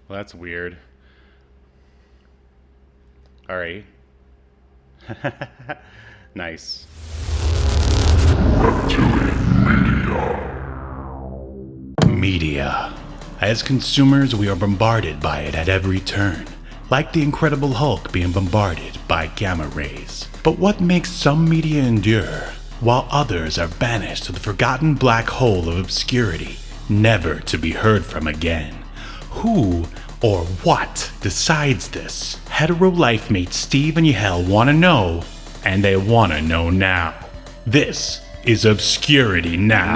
Well, that's weird. All right. Nice. Media. As consumers, we are bombarded by it at every turn, like the Incredible Hulk being bombarded by gamma rays. But what makes some media endure, while others are banished to the forgotten black hole of obscurity, never to be heard from again? Who or what decides this? Hetero life mates Steve and Yahel want to know, and they want to know now. This is Obscurity Now.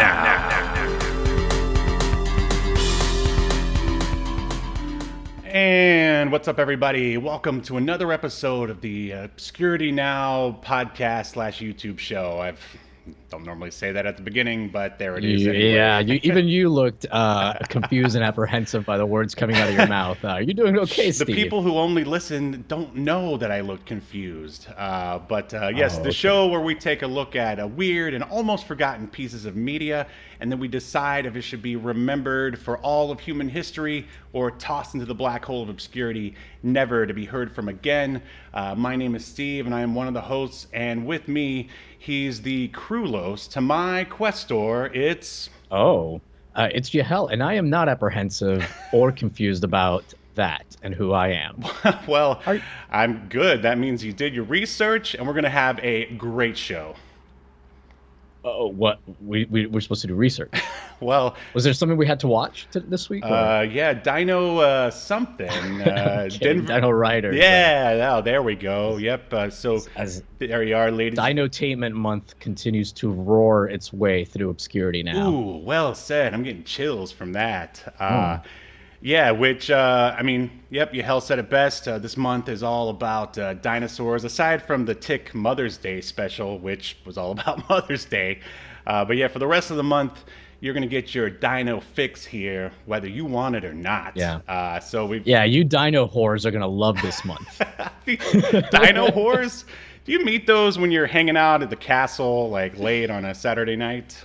And what's up, everybody? Welcome to another episode of the Obscurity Now podcast / YouTube show. I don't normally say that at the beginning, but there it is. Anyway. Yeah, even you looked confused and apprehensive by the words coming out of your mouth. You're doing okay, Steve. The people who only listen don't know that I looked confused. But yes, the okay. show where we take a look at weird and almost forgotten pieces of media, and then we decide if it should be remembered for all of human history or tossed into the black hole of obscurity, never to be heard from again. My name is Steve, and I am one of the hosts, and with me, he's the Krulos. To my Questor, it's... It's Yahel, and I am not apprehensive or confused about that and who I am. Well, I'm good. That means you did your research, and we're going to have a great show. What? We're supposed to do research. Well, was there something we had to watch this week? Yeah, Dino something. Dino Riders. Yeah, there we go. Yep. So there you are, ladies. Dinotainment Month continues to roar its way through obscurity now. Ooh, well said. I'm getting chills from that. Yeah, which, yep, Yahel said it best. This month is all about dinosaurs, aside from the Tick Mother's Day special, which was all about Mother's Day. But yeah, for the rest of the month, you're going to get your dino fix here, whether you want it or not. Yeah. Yeah, you dino whores are going to love this month. Dino whores? Do you meet those when you're hanging out at the castle, like, late on a Saturday night?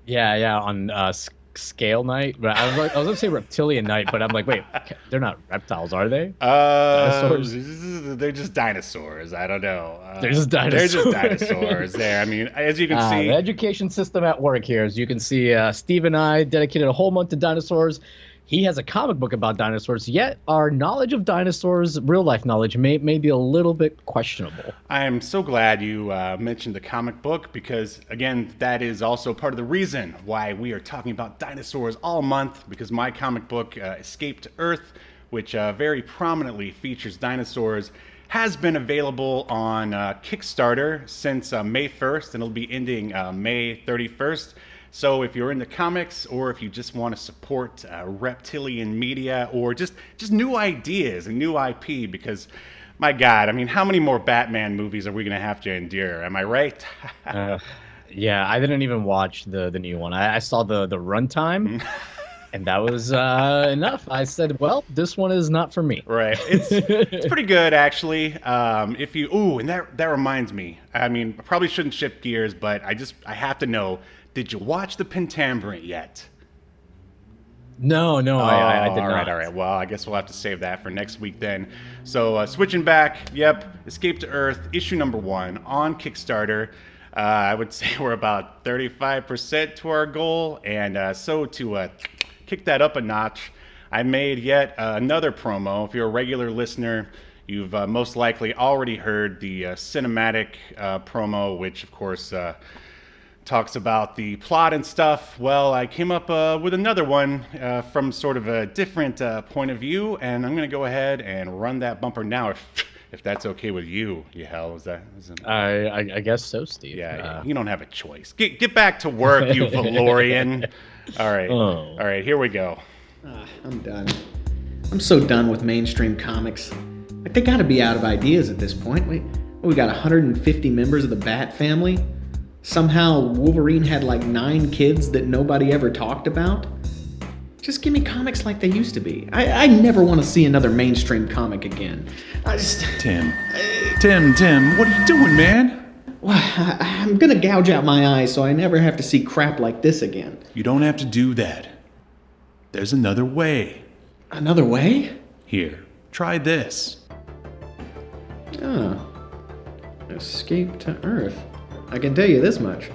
Yeah, on scale night, but I was gonna say reptilian night, but I'm like, wait, they're not reptiles, are they? Dinosaurs? They're just dinosaurs. I don't know. They're just dinosaurs. They're just dinosaurs. There. I mean, as you can see, the education system at work here. As you can see, Steve and I dedicated a whole month to dinosaurs. He has a comic book about dinosaurs, yet our knowledge of dinosaurs, real life knowledge, may be a little bit questionable. I am so glad you mentioned the comic book because, again, that is also part of the reason why we are talking about dinosaurs all month, because my comic book, Escape to Earth, which very prominently features dinosaurs, has been available on Kickstarter since May 1st, and it'll be ending May 31st. So if you're into comics, or if you just want to support reptilian media, or just new ideas and new IP, because, my God, I mean, how many more Batman movies are we going to have to endure? Am I right? Yeah, I didn't even watch the new one. I saw the runtime, and that was enough. I said, well, this one is not for me. Right. It's pretty good, actually. And that reminds me. I mean, I probably shouldn't shift gears, but I have to know. Did you watch the Pentamverate yet? No, I did not. All right. Well, I guess we'll have to save that for next week then. So switching back, yep, Escape to Earth, issue number 1 on Kickstarter. I would say we're about 35% to our goal, and so to kick that up a notch, I made yet another promo. If you're a regular listener, you've most likely already heard the cinematic promo, which, of course, talks about the plot and stuff. Well, I came up with another one from sort of a different point of view, and I'm going to go ahead and run that bumper now, if that's okay with you, Yahel. I guess so, Steve. Yeah, you don't have a choice. Get back to work, you Valorian. All right, here we go. I'm done. I'm so done with mainstream comics. Like, they gotta be out of ideas at this point. We got 150 members of the Bat family. Somehow Wolverine had like 9 kids that nobody ever talked about. Just give me comics like they used to be. I never want to see another mainstream comic again. Tim, what are you doing, man? Well, I'm gonna gouge out my eyes so I never have to see crap like this again. You don't have to do that. There's another way. Another way? Here, try this. Ah. Escape to Earth. I can tell you this much.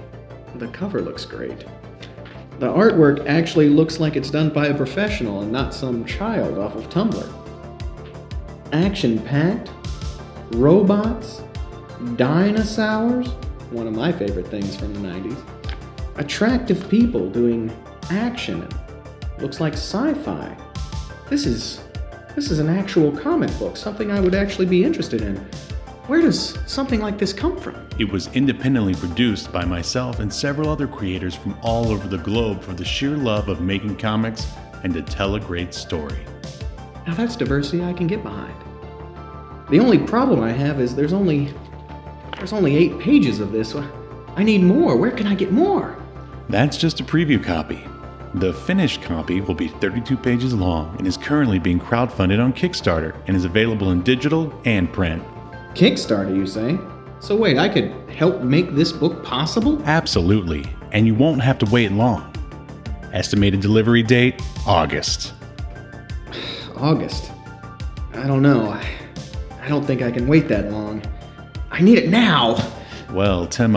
The cover looks great. The artwork actually looks like it's done by a professional and not some child off of Tumblr. Action-packed, robots, dinosaurs, one of my favorite things from the 90s, attractive people doing action, looks like sci-fi. This is an actual comic book, something I would actually be interested in. Where does something like this come from? It was independently produced by myself and several other creators from all over the globe for the sheer love of making comics and to tell a great story. Now that's diversity I can get behind. The only problem I have is there's only 8 pages of this. I need more. Where can I get more? That's just a preview copy. The finished copy will be 32 pages long and is currently being crowdfunded on Kickstarter and is available in digital and print. Kickstarter, you say? So wait, I could help make this book possible? Absolutely, and you won't have to wait long. Estimated delivery date, August. August. I don't know. I don't think I can wait that long. I need it now! Well, Tim,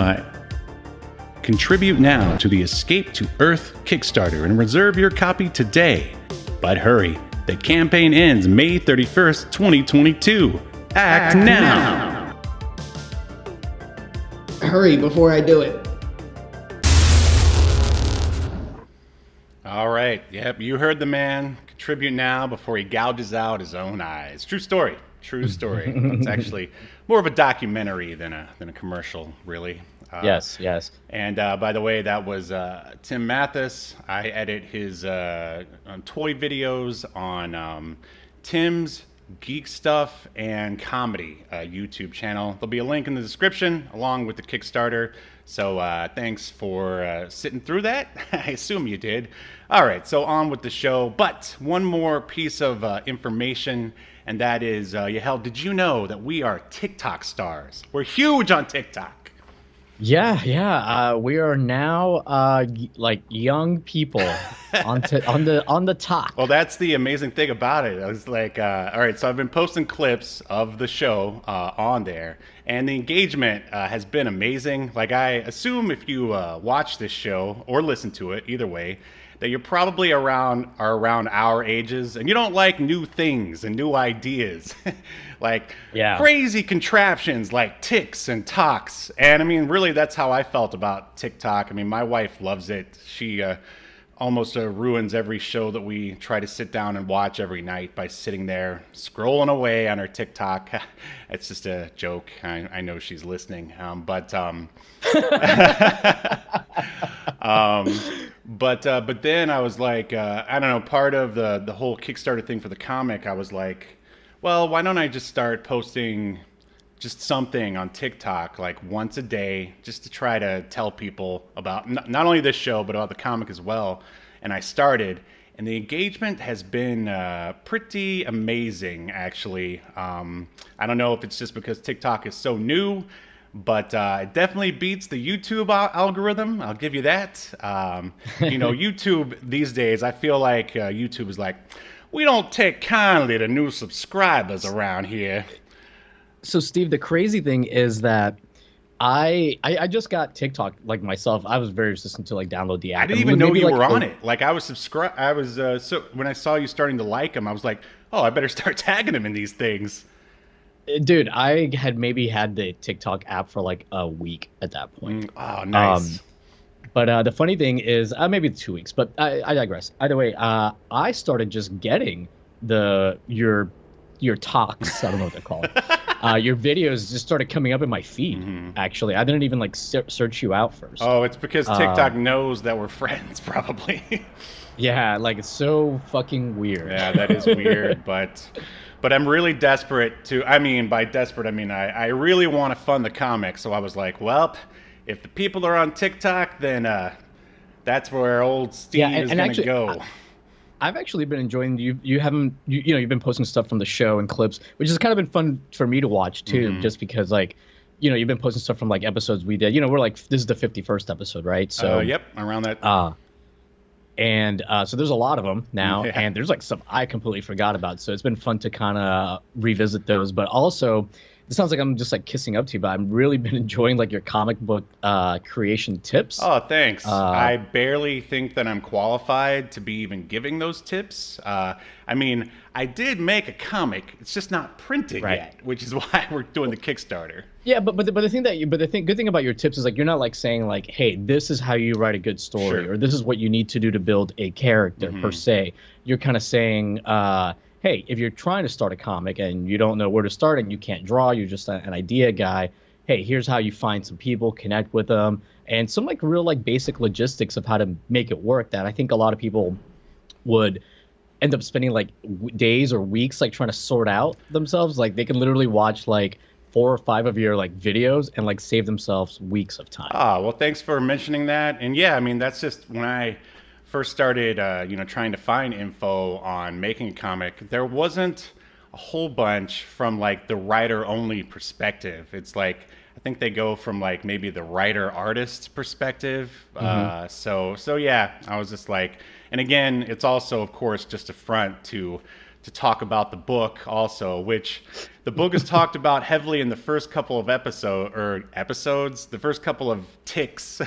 contribute now to the Escape to Earth Kickstarter and reserve your copy today. But hurry, the campaign ends May 31st, 2022. Act now! Hurry before I do it. All right, yep, you heard the man. Contribute now before he gouges out his own eyes. True story. True story. It's actually more of a documentary than a commercial, really. Yes. And by the way, that was Tim Mathis. I edit his toy videos on Tim's Geek Stuff and Comedy YouTube channel. There'll be a link in the description along with the Kickstarter. So thanks for sitting through that. I assume you did. All right, so on with the show. But one more piece of information, and that is, Yahel, did you know that we are TikTok stars? We're huge on TikTok. Yeah. We are now like young people on the top. Well, that's the amazing thing about it. I was like, all right, so I've been posting clips of the show on there, and the engagement has been amazing. Like, I assume if you watch this show or listen to it, either way, that you're probably around our ages, and you don't like new things and new ideas, like crazy contraptions like ticks and talks. And I mean, really, that's how I felt about TikTok. I mean, my wife loves it. She almost ruins every show that we try to sit down and watch every night by sitting there scrolling away on her TikTok. It's just a joke. I know she's listening, but then I was like, I don't know, part of the whole Kickstarter thing for the comic, I was like, well, why don't I just start posting just something on TikTok like once a day, just to try to tell people about not only this show, but about the comic as well. And I started, and the engagement has been pretty amazing, actually. I don't know if it's just because TikTok is so new, but it definitely beats the YouTube algorithm. I'll give you that. YouTube these days, I feel like YouTube is like, we don't take kindly to new subscribers around here. So, Steve, the crazy thing is that I just got TikTok like myself. I was very resistant to like download the app. I didn't even know you were on it. Like, I was subscribed. I was so when I saw you starting to like them, I was like, oh, I better start tagging them in these things. Dude, I had maybe had the TikTok app for like a week at that point. Oh, nice. But the funny thing is, maybe 2 weeks. But I digress. Either way, I started just getting your talks. I don't know what they're called. Your videos just started coming up in my feed. Actually, I didn't even like search you out first. Oh, it's because TikTok knows that we're friends, probably. Yeah, like it's so fucking weird. Yeah, that is weird, but I'm really desperate to. I mean, by desperate, I mean I really want to fund the comic. So I was like, well, if the people are on TikTok, then that's where old Steve is going to go. I've actually been enjoying you've been posting stuff from the show and clips, which has kind of been fun for me to watch too, just because like, you've been posting stuff from like episodes we did. We're like, this is the 51st episode, right? So yep, around that. And so there's a lot of them now, Yeah. and there's like some I completely forgot about. So it's been fun to kind of revisit those. But also, it sounds like I'm just like kissing up to you, but I've really been enjoying like your comic book creation tips. Oh, thanks. Uh, I barely think that I'm qualified to be even giving those tips. I mean, I did make a comic. It's just not printed Right. yet, which is why we're doing the Kickstarter. Yeah, but the thing that good thing about your tips is like you're not like saying like, hey, this is how you write a good story, Sure. or this is what you need to do to build a character per se. You're kind of saying, hey, if you're trying to start a comic and you don't know where to start and you can't draw, you're just an idea guy. Hey, here's how you find some people, connect with them, and some like real like basic logistics of how to make it work. That I think a lot of people would end up spending like days or weeks like trying to sort out themselves. Like they can literally watch like 4 or 5 of your like videos and like save themselves weeks of time. Ah, well, thanks for mentioning that. And yeah, I mean, that's just when I first started, trying to find info on making a comic, there wasn't a whole bunch from like the writer only perspective. It's like, I think they go from like maybe the writer artist perspective. So yeah, I was just like, and again, it's also, of course, just a front to talk about the book also, which the book is talked about heavily in the first couple of episodes, the first couple of ticks.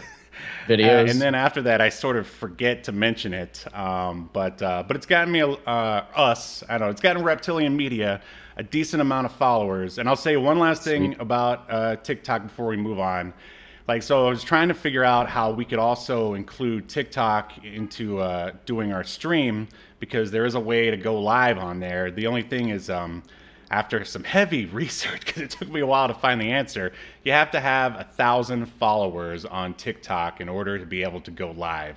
Videos. And then after that, I sort of forget to mention it. But it's gotten me, it's gotten Reptilian Media a decent amount of followers. And I'll say one last thing about TikTok before we move on. Like, so I was trying to figure out how we could also include TikTok into doing our stream, because there is a way to go live on there. The only thing is, after some heavy research, because it took me a while to find the answer, you have to have 1,000 followers on TikTok in order to be able to go live.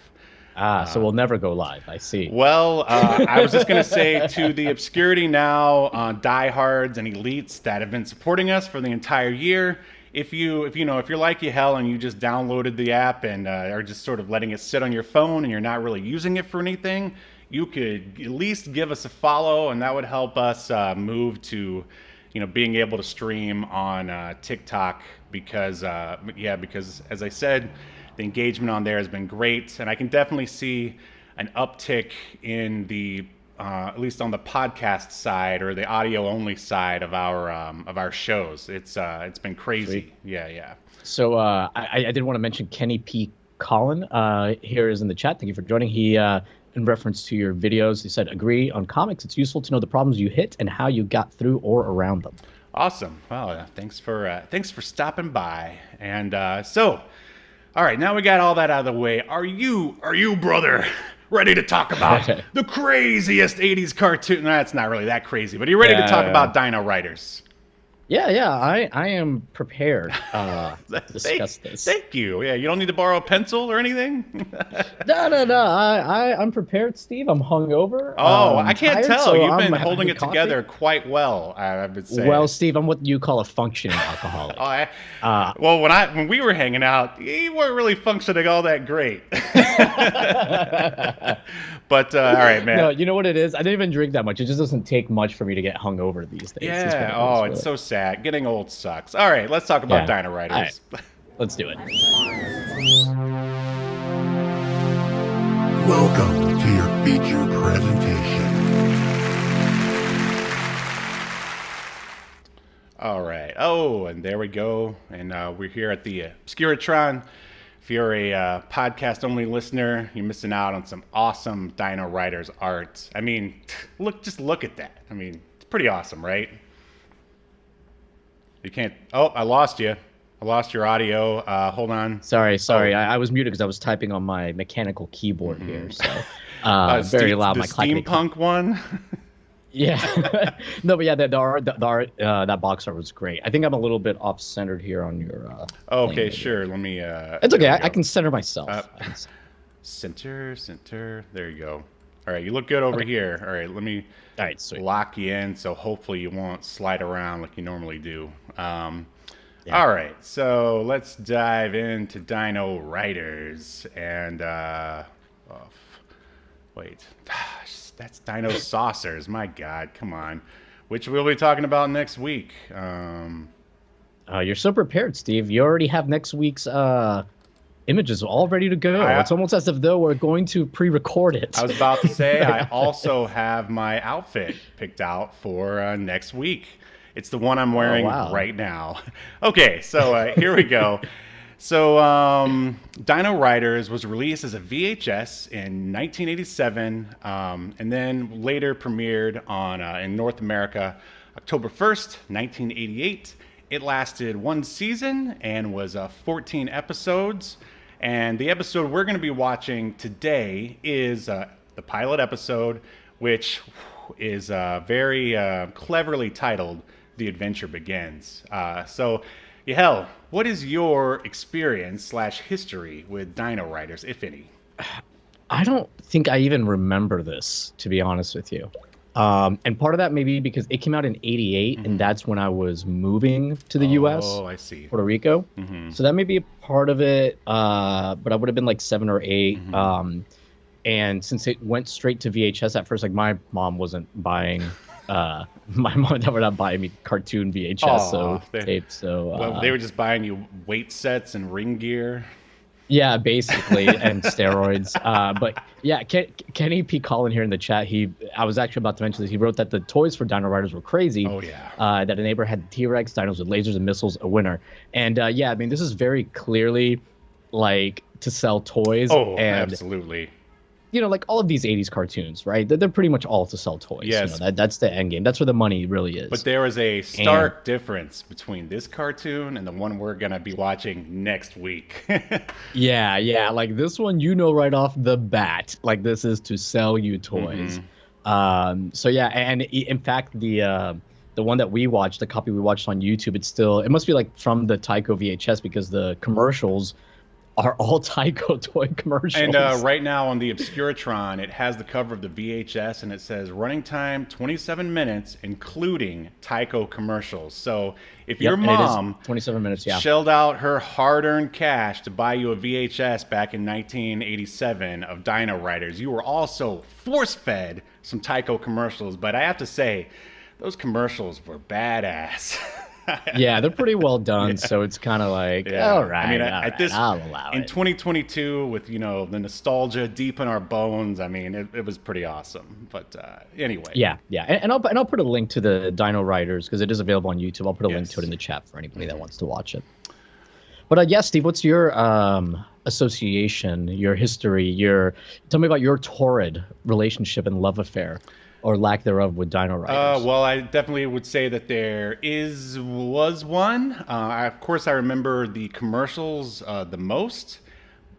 So we'll never go live. I see. Well, I was just going to say to the Obscurity Now diehards and elites that have been supporting us for the entire year, if you're like Yahel and you just downloaded the app and are just sort of letting it sit on your phone and you're not really using it for anything, you could at least give us a follow, and that would help us move to, being able to stream on TikTok, because as I said, the engagement on there has been great, and I can definitely see an uptick in the at least on the podcast side or the audio only side of our shows. It's been crazy. Sweet. Yeah. So I did want to mention Kenny P. Collin here is in the chat. Thank you for joining. He, in reference to your videos, he said, agree on comics. It's useful to know the problems you hit and how you got through or around them. Awesome. Well, thanks for stopping by. And so, all right, now we got all that out of the way. Are you, brother, ready to talk about the craziest 80s cartoon? That's not really that crazy, but are you ready to talk about Dino Riders? Yeah, I am prepared to discuss this. Thank you. Yeah, you don't need to borrow a pencil or anything? No. I'm prepared, Steve. I'm hungover. Oh, I can't tired, tell. so You've I'm been having holding it coffee. together quite well, I would say. Well, Steve, I'm what you call a functioning alcoholic. Well, when we were hanging out, you weren't really functioning all that great. But all right, man. No, you know what it is? I didn't even drink that much. It just doesn't take much for me to get hungover these days. Yeah. Oh, it's so sad. Getting old sucks. All right, let's talk about Dino Riders. Right. Let's do it. Welcome to your feature presentation. All right. Oh, and there we go. And we're here at the Obscuritron. If you're a podcast-only listener, you're missing out on some awesome Dino Riders art. I mean, just look at that. I mean, it's pretty awesome, right? You can't. Oh, I lost you. I lost your audio. Hold on. Sorry. I was muted because I was typing on my mechanical keyboard here. So very loud. The My clackety steampunk one. Yeah. No, but yeah, the art, that box art was great. I think I'm a little bit off-centered here on your. Okay, sure. Let me. It's okay. I can center myself. Center. There you go. All right, you look good over here. All right, let me sweet. lock you in, so hopefully you won't slide around like you normally do. All right, so let's dive into Dino Riders. And, wait, that's Dino Saucers. My God, come on. Which we'll be talking about next week. You're so prepared, Steve. You already have next week's images all ready to go. It's almost as if though we're going to pre-record it. I was about to say, I also have my outfit picked out for next week. It's the one I'm wearing right now. Okay, so here we go. So Dino Riders was released as a VHS in 1987, and then later premiered on in North America October 1st, 1988. It lasted one season and was 14 episodes. And the episode we're going to be watching today is the pilot episode, which is very cleverly titled The Adventure Begins. So, Yahel, what is your experience / history with Dino Riders, if any? I don't think I even remember this, to be honest with you. And part of that may be because it came out in 88, and that's when I was moving to the U.S. Oh, I see. Puerto Rico. So that may be a part of it, but I would have been like 7 or 8. And since it went straight to VHS at first, like my mom wasn't buying... my mom and dad were not buying me cartoon VHS tapes. So they were just buying you weight sets and ring gear. Yeah, basically, and steroids. But yeah, Kenny P. Collin here in the chat. I was actually about to mention this. He wrote that the toys for Dino Riders were crazy. Oh yeah. That a neighbor had T-Rex, dinos with lasers and missiles, a winner. And yeah, I mean, this is very clearly like to sell toys. Oh, and, absolutely. You know, like all of these 80s cartoons, right? They're pretty much all to sell toys. Yes. You know, that's the end game. That's where the money really is. But there is a stark difference between this cartoon and the one we're going to be watching next week. Yeah. Like this one, you know, right off the bat, like this is to sell you toys. So yeah, and in fact, the one that we watched, the copy we watched on YouTube, it must be like from the Tyco VHS because the commercials are all Tyco toy commercials. And right now on the Obscuritron, it has the cover of the VHS, and it says running time 27 minutes, including Tyco commercials. So if your mom 27 minutes, shelled out her hard-earned cash to buy you a VHS back in 1987 of Dino Riders, you were also force-fed some Tyco commercials. But I have to say, those commercials were badass. Yeah, they're pretty well done, so it's kind of like, all right, I mean, I'll allow it. In 2022, with, you know, the nostalgia deep in our bones, I mean, it was pretty awesome. But anyway. Yeah. And I'll put a link to the Dino Riders, because it is available on YouTube. I'll put a link to it in the chat for anybody that wants to watch it. But yeah, Steve, what's your association, your history, tell me about your torrid relationship and love affair, or lack thereof, with Dino Riders? Well, I definitely would say that was one. Of course, I remember the commercials the most,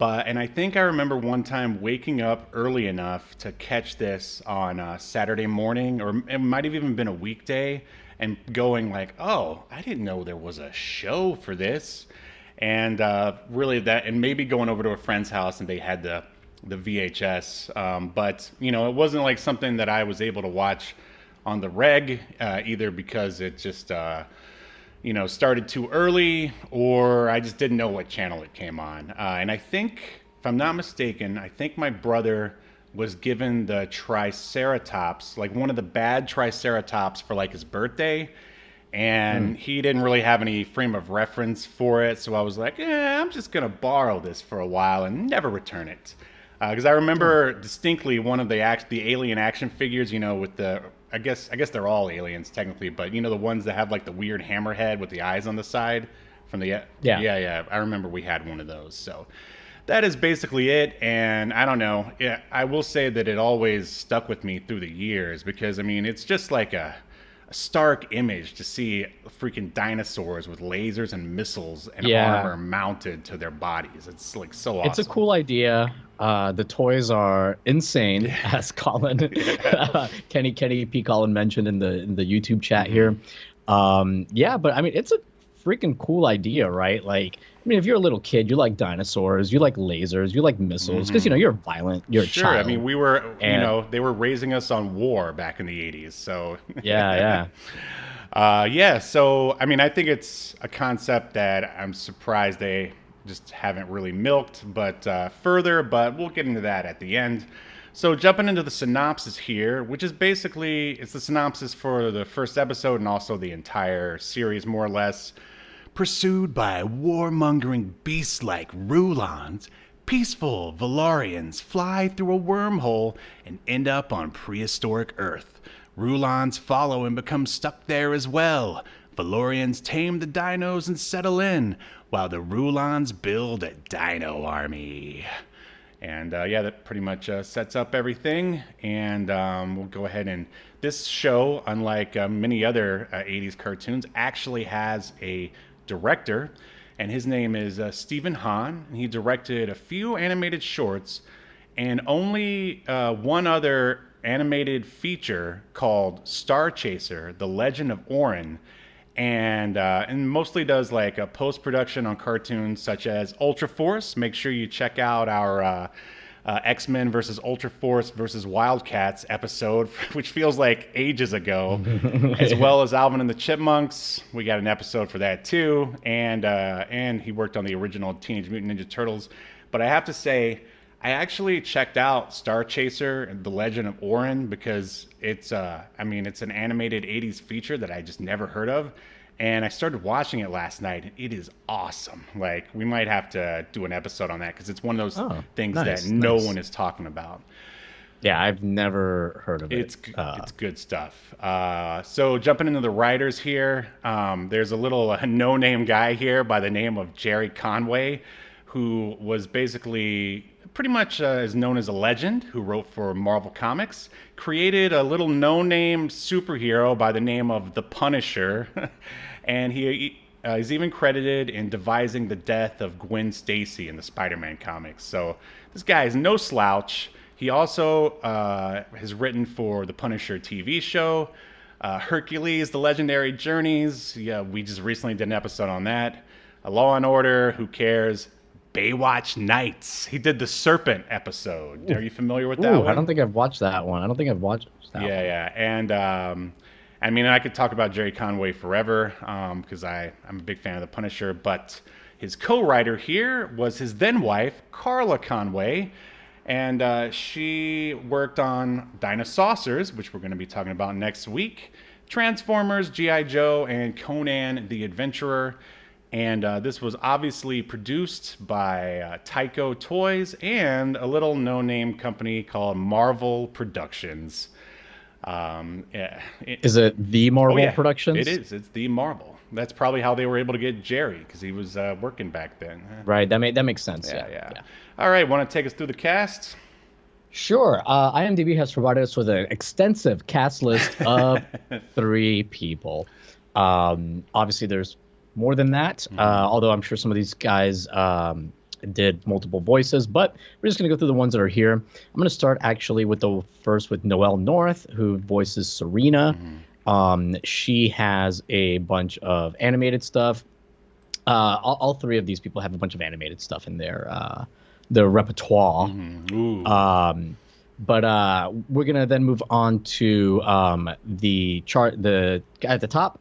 and I think I remember one time waking up early enough to catch this on Saturday morning, or it might have even been a weekday, and going like, oh, I didn't know there was a show for this. And really and maybe going over to a friend's house and they had the VHS, but you know, it wasn't like something that I was able to watch on the reg, either because it just you know, started too early, or I just didn't know what channel it came on. And I think, if I'm not mistaken, I think my brother was given the Triceratops, like one of the bad Triceratops, for like his birthday, and he didn't really have any frame of reference for it, so I was like, I'm just gonna borrow this for a while and never return it. Because I remember distinctly one of the alien action figures, you know, with I guess they're all aliens technically, but you know, the ones that have like the weird hammerhead with the eyes on the side from the yeah. I remember we had one of those. So that is basically it. And I don't know. Yeah, I will say that it always stuck with me through the years, because I mean, it's just like a stark image to see freaking dinosaurs with lasers and missiles and armor mounted to their bodies. It's like so awesome. It's a cool idea. The toys are insane, as Kenny P. Collin mentioned in the YouTube chat here. Yeah, but I mean, it's a freaking cool idea, right? Like, I mean, if you're a little kid, you like dinosaurs, you like lasers, you like missiles, because you know, you're violent, you're a child. I mean, we were, you know, they were raising us on war back in the 80s, so yeah. So I mean, I think it's a concept that I'm surprised they just haven't really milked further, but we'll get into that at the end. So jumping into the synopsis here, which is basically, it's the synopsis for the first episode and also the entire series, more or less. Pursued by warmongering beasts like Rulons, peaceful Valorians fly through a wormhole and end up on prehistoric Earth. Rulons follow and become stuck there as well. Valorians tame the dinos and settle in, while the Rulons build a dino army. And yeah, that pretty much sets up everything. And we'll go ahead and... This show, unlike many other 80s cartoons, actually has a director. And his name is Stephen Hahn. And he directed a few animated shorts and only one other animated feature called Starchaser, The Legend of Oren. And mostly does like a post-production on cartoons such as Ultra Force. Make sure you check out our X-Men versus Ultra Force versus Wildcats episode, which feels like ages ago, as well as Alvin and the Chipmunks. We got an episode for that too. And he worked on the original Teenage Mutant Ninja Turtles. But I have to say, I actually checked out Starchaser and The Legend of Oren because it's an animated 80s feature that I just never heard of. And I started watching it last night, and it is awesome. Like, we might have to do an episode on that because it's one of those things that no one is talking about. Yeah, I've never heard of it. It's good stuff. So jumping into the writers here, there's a little no-name guy here by the name of Jerry Conway, who was basically pretty much is known as a legend, who wrote for Marvel Comics, created a little no-name superhero by the name of the Punisher, and he's even credited in devising the death of Gwen Stacy in the Spider-Man comics. So this guy is no slouch. He also has written for the Punisher TV show, Hercules, The Legendary Journeys. Yeah, we just recently did an episode on that. Law and Order, who cares? Baywatch Nights. He did the Serpent episode. Are you familiar with that one? I don't think I've watched that one. Yeah. And I mean, I could talk about Jerry Conway forever because I'm a big fan of the Punisher. But his co-writer here was his then wife, Carla Conway. And she worked on Dinosaurs, which we're going to be talking about next week, Transformers, G.I. Joe, and Conan the Adventurer. And this was obviously produced by Tyco Toys and a little no-name company called Marvel Productions. Is it the Marvel Productions? It is. It's the Marvel. That's probably how they were able to get Jerry, because he was working back then. Right. That makes sense. Yeah. All right. Want to take us through the cast? Sure. IMDb has provided us with an extensive cast list of 3 people. Obviously, there's more than that, although I'm sure some of these guys did multiple voices, but we're just going to go through the ones that are here. I'm going to start actually with with Noelle North, who voices Serena. She has a bunch of animated stuff. All 3 of these people have a bunch of animated stuff in their repertoire. But we're gonna then move on to the guy at the top,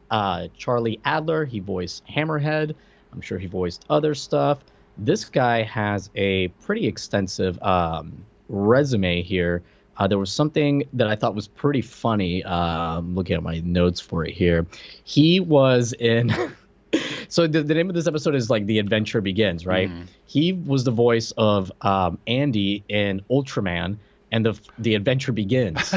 Charlie Adler. He voiced Hammerhead. I'm sure he voiced other stuff. This guy has a pretty extensive resume here. There was something that I thought was pretty funny. I'm looking at my notes for it here. He was in. So the name of this episode is like The Adventure Begins, right? He was the voice of Andy in Ultraman. And the adventure begins.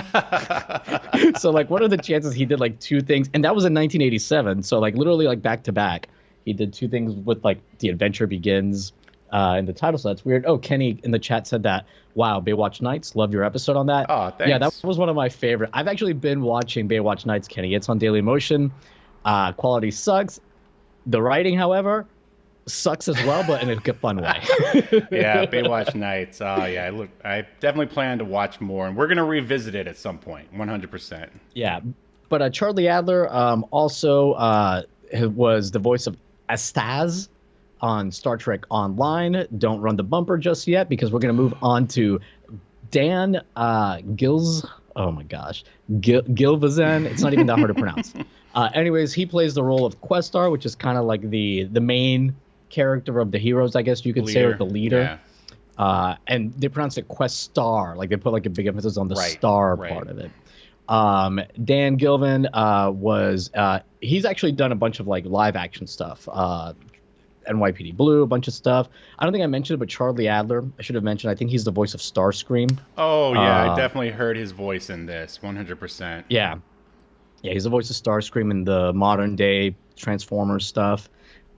So like, what are the chances he did like 2 things? And that was in 1987. So like literally like back to back, he did 2 things with like the adventure begins in the title. So that's weird. Oh, Kenny in the chat said that. Wow, Baywatch Nights. Love your episode on that. Oh, thanks. Yeah, that was one of my favorite. I've actually been watching Baywatch Nights, Kenny. It's on Daily Motion. Quality sucks. The writing, however, sucks as well, but in a good fun way. Yeah, Baywatch Nights. Oh yeah, look, I definitely plan to watch more, and we're gonna revisit it at some point, 100%. Yeah, but Charlie Adler also was the voice of Astaz on Star Trek Online. Don't run the bumper just yet, because we're gonna move on to Dan Gills. Oh my gosh, Gilvazan. It's not even that hard to pronounce. Anyways, he plays the role of Questar, which is kind of like the main character of the heroes, I guess you could say, or the leader. And they pronounce it Questar, like they put like a big emphasis on the star part of it. Dan Gilvan was he's actually done a bunch of like live action stuff. NYPD Blue, a bunch of stuff. I don't think I mentioned it, but Charlie Adler, I should have mentioned. I think he's the voice of Starscream. Oh yeah, I definitely heard his voice in this, 100%. Yeah, he's the voice of Starscream in the modern day Transformers stuff.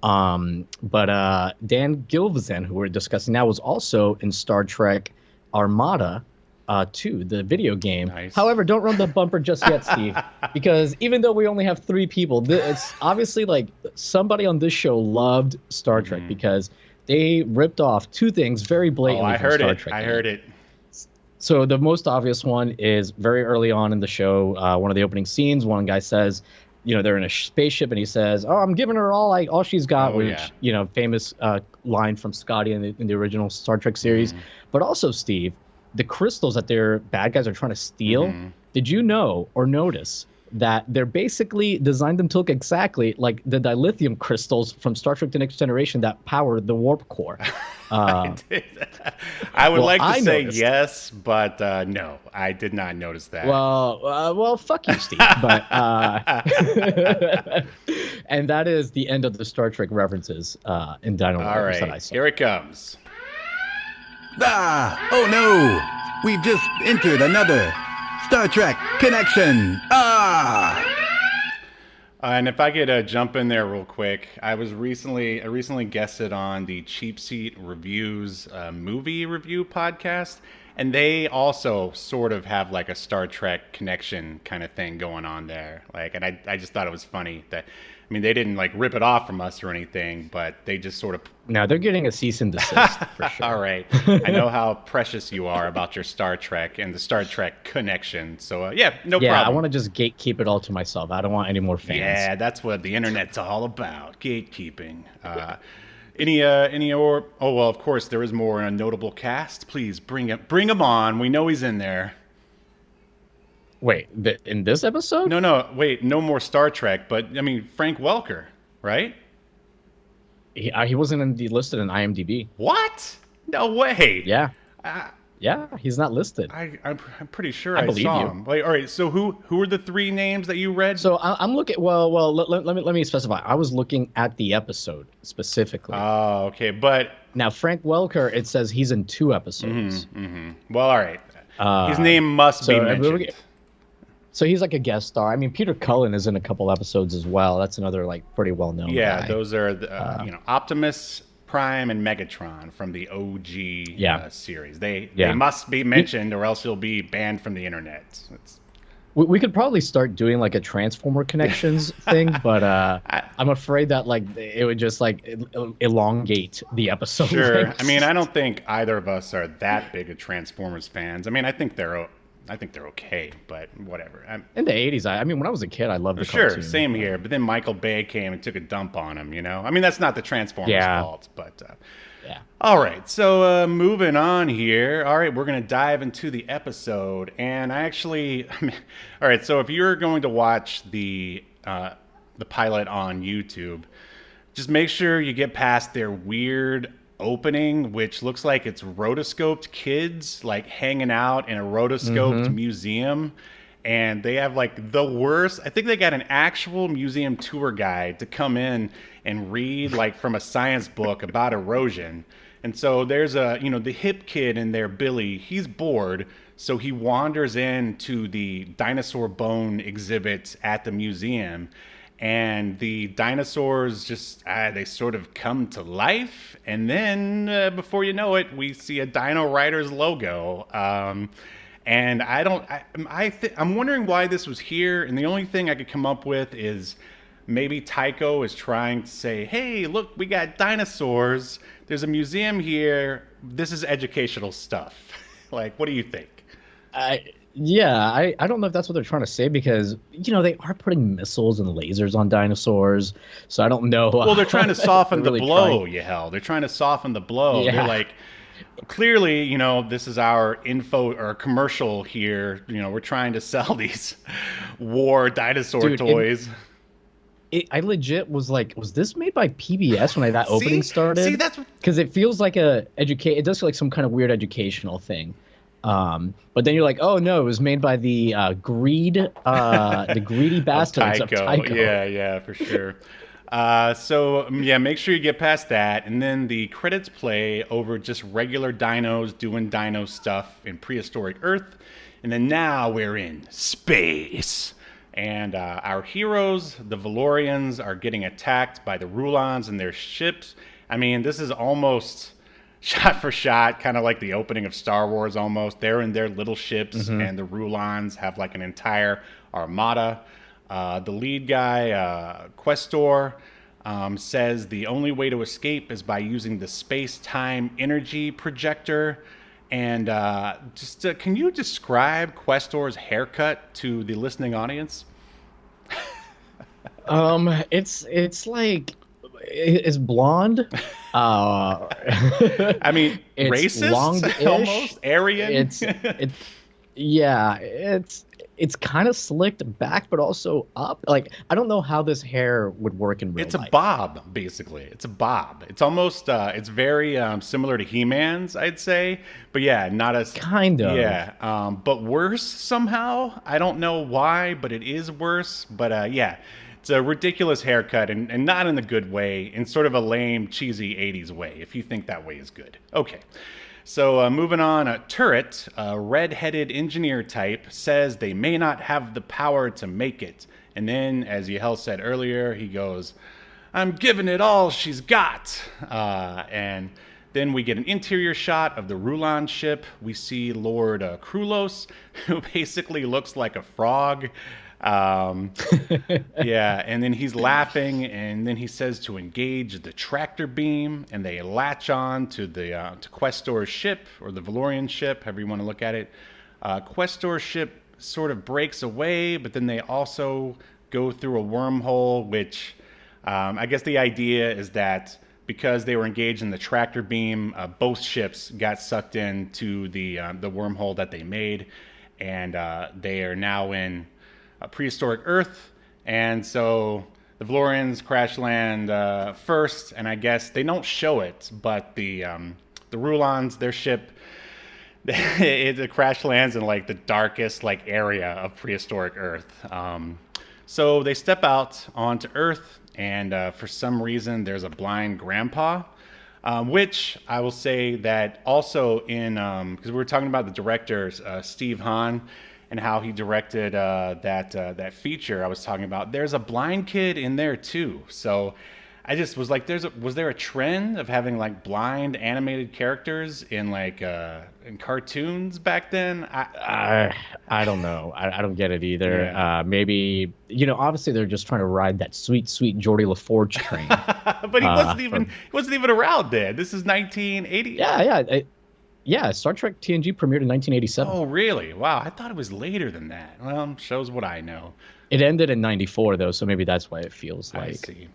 But Dan Gilvezan, who we're discussing now, was also in Star Trek Armada 2, the video game. Nice. However, don't run the bumper just yet, Steve, because even though we only have 3 people, it's obviously like somebody on this show loved Star Trek because they ripped off 2 things very blatantly. I from heard Star it. Trek I games. heard it. So the most obvious one is very early on in the show. One of the opening scenes, one guy says, they're in a spaceship, and he says, "Oh, I'm giving her all she's got," which famous line from Scotty in the original Star Trek series. But also, Steve, the crystals that their bad guys are trying to steal. Did you know or notice that they're basically designed them to look exactly like the dilithium crystals from Star Trek: The Next Generation that power the warp core? I would like to say noticed. yes, but no, I did not notice that. Well, fuck you, Steve. But and that is the end of the Star Trek references in Dino Riders that I right, saw. here it comes. Ah! Oh no! We've just entered another Star Trek connection! Ah! And if I could jump in there real quick, I recently guested on the Cheap Seat Reviews movie review podcast, and they also sort of have like a Star Trek connection kind of thing going on there. Like, and I just thought it was funny that, I mean, they didn't like rip it off from us or anything, but they just sort of. Now they're getting a cease and desist for sure. All right, I know how precious you are about your Star Trek and the Star Trek connection. So no problem. Yeah, I want to just gatekeep it all to myself. I don't want any more fans. Yeah, that's what the internet's all about, gatekeeping. Of course, there is more in a notable cast. Please bring him on. We know he's in there. Wait, in this episode? No, wait, no more Star Trek, but I mean Frank Welker, right? He wasn't listed in IMDb. What? No way. Yeah. Yeah, he's not listed. I'm pretty sure I believe saw you. him. Wait, all right. So who are the 3 names that you read? So I'm looking. Well, let me specify. I was looking at the episode specifically. Oh, okay, but Now Frank Welker, it says he's in 2 episodes. well, all right. His name must be mentioned. So he's like a guest star. I mean, Peter Cullen is in a couple episodes as well. That's another like pretty well known. Yeah, guy. those are the, Optimus Prime and Megatron from the OG series. They must be mentioned, or else he'll be banned from the internet. We could probably start doing like a Transformer connections thing, but I'm afraid that like it would just like elongate the episode. Sure. length. I mean, I don't think either of us are that big of Transformers fans. I mean, I think they're okay, but whatever. In the 80s, I mean, when I was a kid, I loved the Sure, cartoon. same here. But then Michael Bay came and took a dump on him, I mean, that's not the Transformers' fault, but... Yeah. All right, so moving on here. All right, we're going to dive into the episode. And all right, so if you're going to watch the pilot on YouTube, just make sure you get past their weird opening, which looks like it's rotoscoped kids like hanging out in a rotoscoped museum, and they have like the worst. I think they got an actual museum tour guide to come in and read like from a science book about erosion. And so there's the hip kid in there, Billy. He's bored, so he wanders into the dinosaur bone exhibit at the museum. And the dinosaurs just, they sort of come to life. And then, before you know it, we see a Dino Riders logo. And I'm wondering why this was here. And the only thing I could come up with is maybe Tycho is trying to say, hey, look, we got dinosaurs. There's a museum here. This is educational stuff. Like, what do you think? Yeah, I don't know if that's what they're trying to say, because they are putting missiles and lasers on dinosaurs, so I don't know. Well, they're trying to soften the really blow, Yahel. They're trying to soften the blow. Yeah. They're like, clearly, this is our info or commercial here. We're trying to sell these war dinosaur toys. I legit was like, was this made by PBS when that opening started? See, that's because it feels like it does feel like some kind of weird educational thing. But then you're like, oh no, it was made by the greedy bastards of Tycho. Yeah, for sure. So yeah, make sure you get past that, and then the credits play over just regular dinos doing dino stuff in prehistoric Earth, and then now we're in space, and our heroes, the Valorians, are getting attacked by the Rulons and their ships. I mean, this is almost shot for shot, kind of like the opening of Star Wars almost. They're in their little ships, and the Rulons have like an entire armada. The lead guy, Questor, says the only way to escape is by using the space-time energy projector. And can you describe Questor's haircut to the listening audience? It's like it's blonde. I mean, it's racist, longish, almost Aryan. It's kind of slicked back, but also up. Like, I don't know how this hair would work in real life. It's a bob, basically. It's a bob. It's almost, it's very similar to He-Man's, I'd say. But yeah, not as... Kind of. Yeah, but worse somehow. I don't know why, but it is worse. But yeah, it's a ridiculous haircut, and not in a good way, in sort of a lame, cheesy 80s way, if you think that way is good. Okay. So moving on, Turret, a red-headed engineer type, says they may not have the power to make it. And then, as Yahel said earlier, he goes, I'm giving it all she's got. And then we get an interior shot of the Rulon ship. We see Lord Krulos, who basically looks like a frog. Yeah, and then he's laughing, and then he says to engage the tractor beam, and they latch on to the to Questor's ship, or the Valorian ship, however you want to look at it. Questor's ship sort of breaks away, but then they also go through a wormhole, which I guess the idea is that because they were engaged in the tractor beam, both ships got sucked into the wormhole that they made, and they are now in prehistoric Earth, and so the Valorians crash land first, and I guess they don't show it, but the Rulons, their ship, it crash lands in like the darkest like area of prehistoric Earth. So they step out onto Earth, and for some reason there's a blind grandpa, which I will say that also in because we were talking about the director Steve Hahn, and how he directed that feature I was talking about. There's a blind kid in there too. So I just was like, was there a trend of having like blind animated characters in like in cartoons back then? I don't know. I don't get it either. Yeah. Maybe, obviously they're just trying to ride that sweet Geordie LaForge train. But he wasn't even around then. This is 1980. Yeah. Yeah, Star Trek TNG premiered in 1987. Oh, really? Wow, I thought it was later than that. Well, shows what I know. It ended in 94, though, so maybe that's why it feels like. I see.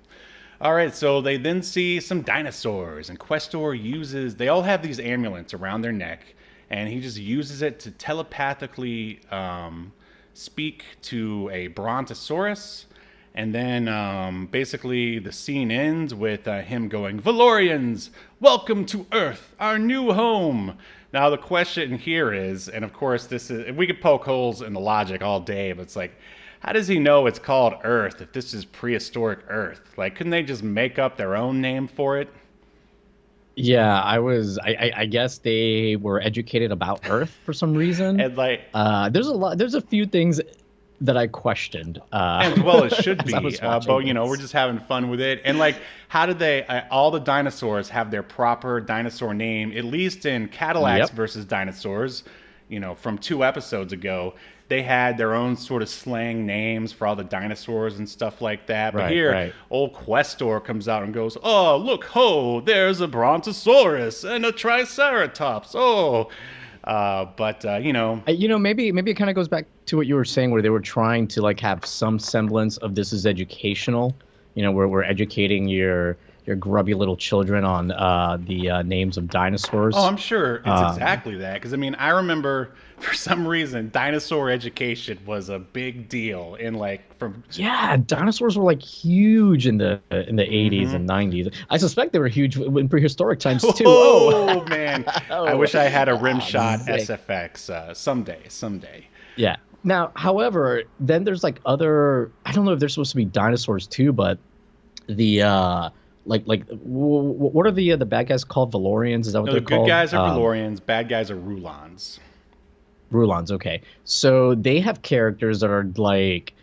All right, so they then see some dinosaurs, and Questor they all have these amulets around their neck, and he just uses it to telepathically speak to a Brontosaurus. And then basically the scene ends with him going, Valorians, welcome to Earth, our new home. Now the question here is, and of course we could poke holes in the logic all day, but it's like, how does he know it's called Earth if this is prehistoric Earth? Like, couldn't they just make up their own name for it? Yeah, I guess they were educated about Earth for some reason. And like, there's a few things that I questioned. As well as should be. But, this. we're just having fun with it. And, like, how did they, all the dinosaurs have their proper dinosaur name, at least in Cadillacs versus Dinosaurs, from 2 episodes ago. They had their own sort of slang names for all the dinosaurs and stuff like that. But here, old Questor comes out and goes, oh, look, ho, there's a Brontosaurus and a Triceratops. Oh, maybe it kind of goes back to what you were saying, where they were trying to like have some semblance of this is educational, where we're educating your your grubby little children on the names of dinosaurs. Oh, I'm sure it's exactly that. Because I mean, I remember for some reason dinosaur education was a big deal in Yeah, dinosaurs were like huge in the 80s and 90s. I suspect they were huge in prehistoric times too. Oh man, I wish I had a rim shot sick. SFX someday. Yeah. Now, however, then there's like other. I don't know if they're supposed to be dinosaurs too, but the what are the bad guys called? Valorians? Is that what No, they're the called? good guys are Valorians, bad guys are Rulons. Rulons, okay. So they have characters that are like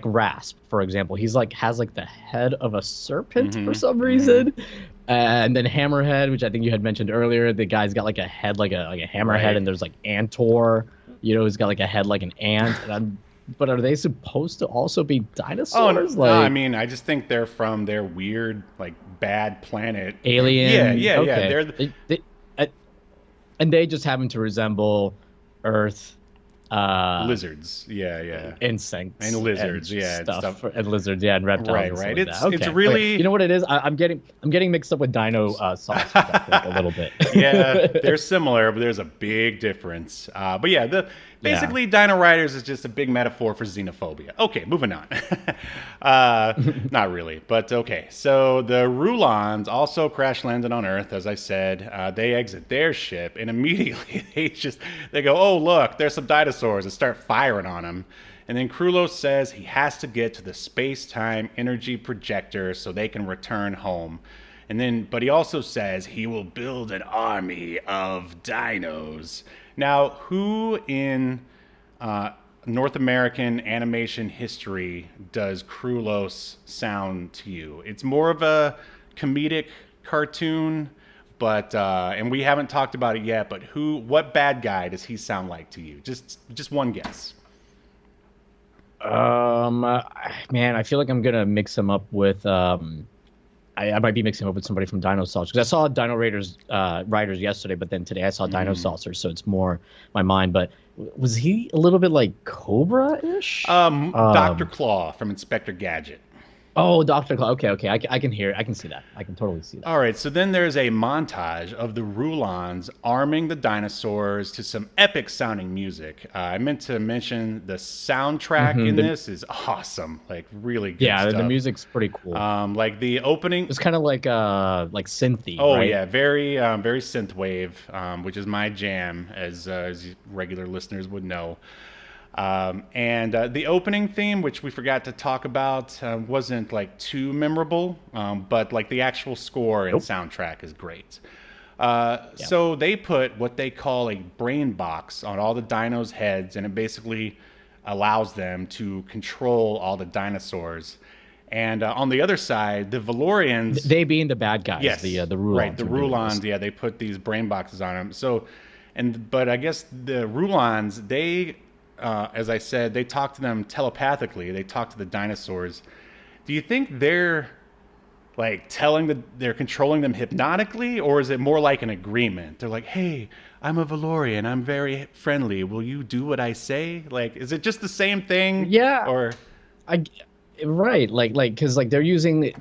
Rasp, for example. He's has the head of a serpent for some reason. And then Hammerhead, which I think you had mentioned earlier, the guy's got like a head like a hammerhead, Right. and there's like Antor, he's got like a head like an ant. But are they supposed to also be dinosaurs? No, I mean, I just think they're from their weird, bad planet. Alien? Yeah. Okay. And they just happen to resemble Earth. Lizards. Yeah. Insects And lizards, and and stuff. stuff. And lizards, yeah, and reptiles. Right, and stuff right. like It's that. it's Okay. really You know what it is? I'm getting mixed up with Dino Sauce a little bit. yeah, they're similar, but there's a big difference. But yeah, basically Dino Riders is just a big metaphor for xenophobia. Okay, moving on. Not really, but okay. So the Rulons also crash landed on Earth, as I said. They exit their ship, and immediately they go, oh look, there's some dinosaurs, and start firing on them. And then Krulos says he has to get to the space-time energy projector so they can return home. But he also says he will build an army of dinos. Now, who in North American animation history does Krulos sound to you? It's more of a comedic cartoon, but and we haven't talked about it yet. But what bad guy does he sound like to you? Just one guess. Man, I feel like I'm gonna mix him up with I might be mixing him up with somebody from Dinosaurs, because I saw Dino Riders yesterday, but then today I saw Dinosaurs, so it's more my mind. But was he a little bit like Cobra-ish? Dr. Claw from Inspector Gadget. Oh, Dr. Claw. Okay. I can hear it. I can see that. I can totally see that. All right, so then there's a montage of the Rulons arming the dinosaurs to some epic-sounding music. I meant to mention the soundtrack in this is awesome, really good Yeah, stuff. the music's pretty cool. The opening. It's kind of like synthy. Oh right? yeah, very very synthwave, which is my jam, as regular listeners would know. And the opening theme, which we forgot to talk about, wasn't too memorable, but the actual score and soundtrack is great. So they put what they call a brain box on all the dinos' heads, and it basically allows them to control all the dinosaurs. And on the other side, the Valorians, they being the bad guys, yes, the Rulons. right, the Rulons, yeah, they put these brain boxes on them. So, but I guess the Rulons, they as I said, they talk to them telepathically. They talk to the dinosaurs. Do you think they're they're controlling them hypnotically, or is it more like an agreement? They're like, "Hey, I'm a Valorian. I'm very friendly. Will you do what I say?" Is it just the same thing? Yeah. Or right, because they're using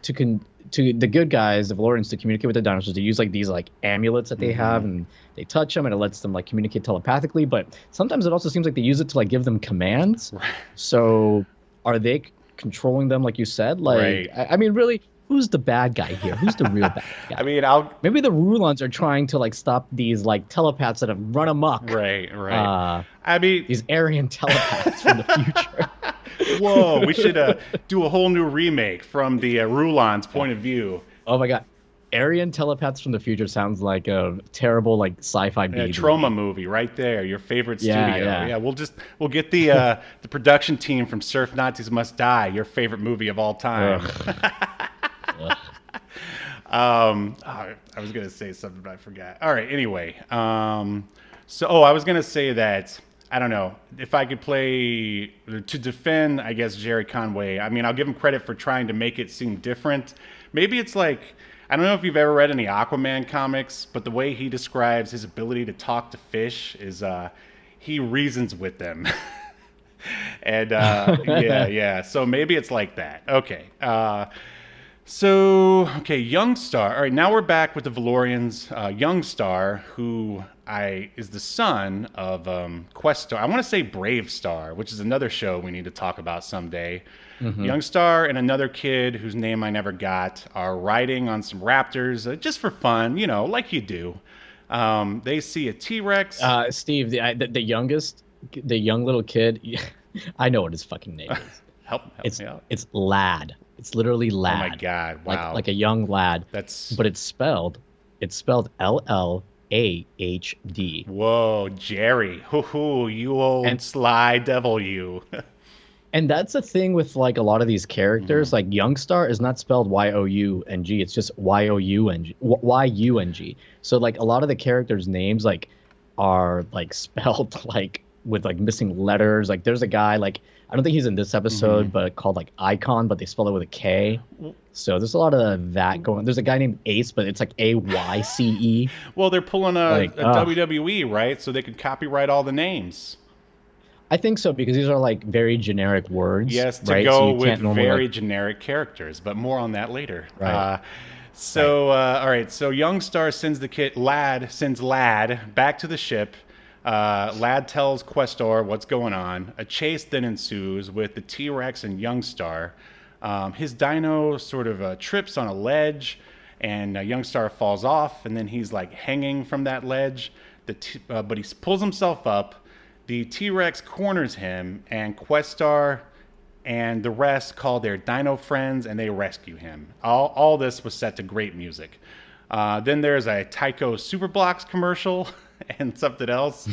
to the good guys, the Valorians, to communicate with the dinosaurs. They use these amulets that they have, and they touch them, and it lets them communicate telepathically. But sometimes it also seems like they use it to give them commands. Right. So are they controlling them, like you said? Right. I mean, really, who's the bad guy here? Who's the real bad guy? I mean, maybe the Rulons are trying to stop these telepaths that have run amok. Right. I mean, these Aryan telepaths from the future. Whoa, we should do a whole new remake from the Rulons' point of view. Oh my god. Aryan telepaths from the future sounds like a terrible sci-fi B. Trauma movie right there. Your favorite studio. Yeah. We'll get the production team from Surf Nazis Must Die, your favorite movie of all time. I was gonna say something, but I forgot. All right, anyway. I was gonna say that, I don't know, if I could play to defend, I guess, Jerry Conway. I mean, I'll give him credit for trying to make it seem different. Maybe it's I don't know if you've ever read any Aquaman comics, but the way he describes his ability to talk to fish is he reasons with them. And yeah. So maybe it's like that. Okay. So, okay, Youngstar. All right, now we're back with the Valorians. Youngstar, who is the son of Questar. I want to say Brave Star, which is another show we need to talk about someday. Youngstar and another kid whose name I never got are riding on some raptors just for fun, like you do. They see a T-Rex. Steve, the youngest, the young little kid. I know what his fucking name is. help me out. It's Lad. It's literally Lad. Oh my God! Wow. Like a young lad. But it's spelled LLAHD. Whoa, Jerry! Hoo-hoo, you old sly devil, you. And that's the thing with like a lot of these characters. Like Youngstar is not spelled Young, it's just Yung. So like a lot of the characters' names like are like spelled like with like missing letters. Like there's a guy like I don't think he's in this episode, but called like Icon, but they spell it with a K. So there's a lot of that going. There's a guy named Ace, but it's like AYCE. Well, they're pulling a WWE, right? So they could copyright all the names. I think so, because these are like very generic words. Yes, to right? go with very generic characters, but more on that later. Right. All right. So Youngstar sends Lad back to the ship. Lad tells Questar what's going on. A chase then ensues with the T-Rex and Youngstar. His dino sort of trips on a ledge, and Youngstar falls off, and then he's like hanging from that ledge. But he pulls himself up. The T-Rex corners him, and Questar and the rest call their dino friends, and they rescue him. All this was set to great music. Then there's a Tyco Superblocks commercial and something else.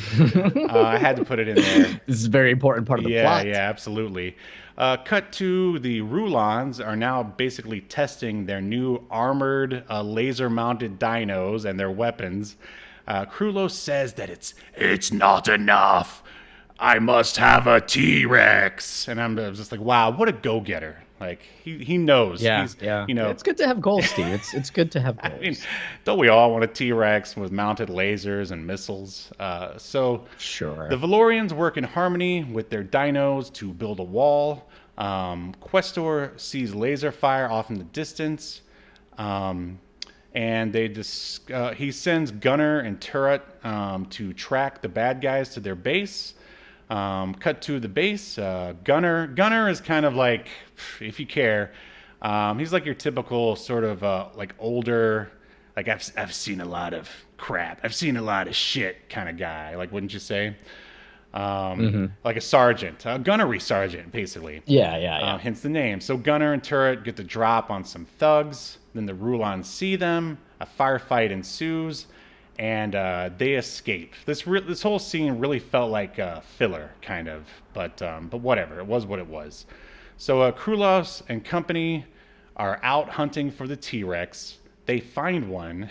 I had to put it in there. This is a very important part of the plot. Yeah, absolutely. Cut to the Rulons are now basically testing their new armored laser-mounted dinos and their weapons. Krulos says that it's not enough. I must have a T-Rex. And I was just like, wow, what a go-getter. Like, he knows. Yeah. It's good to have goals, Steve. It's good to have goals. I mean, don't we all want a T-Rex with mounted lasers and missiles? Sure. The Valorians work in harmony with their dinos to build a wall. Questor sees laser fire off in the distance. And he sends Gunner and Turret to track the bad guys to their base. Cut to the base. Gunner is kind of like, if you care, he's like your typical sort of like older, like I've seen a lot of crap, I've seen a lot of shit kind of guy. Like, wouldn't you say? Like a sergeant, a gunnery sergeant, basically. Yeah. Hence the name. So Gunner and Turret get the drop on some thugs. Then the Rulons see them. A firefight ensues, and they escape. This whole scene really felt like filler, kind of, but whatever. It was what it was. So Krulos and company are out hunting for the T-Rex. They find one.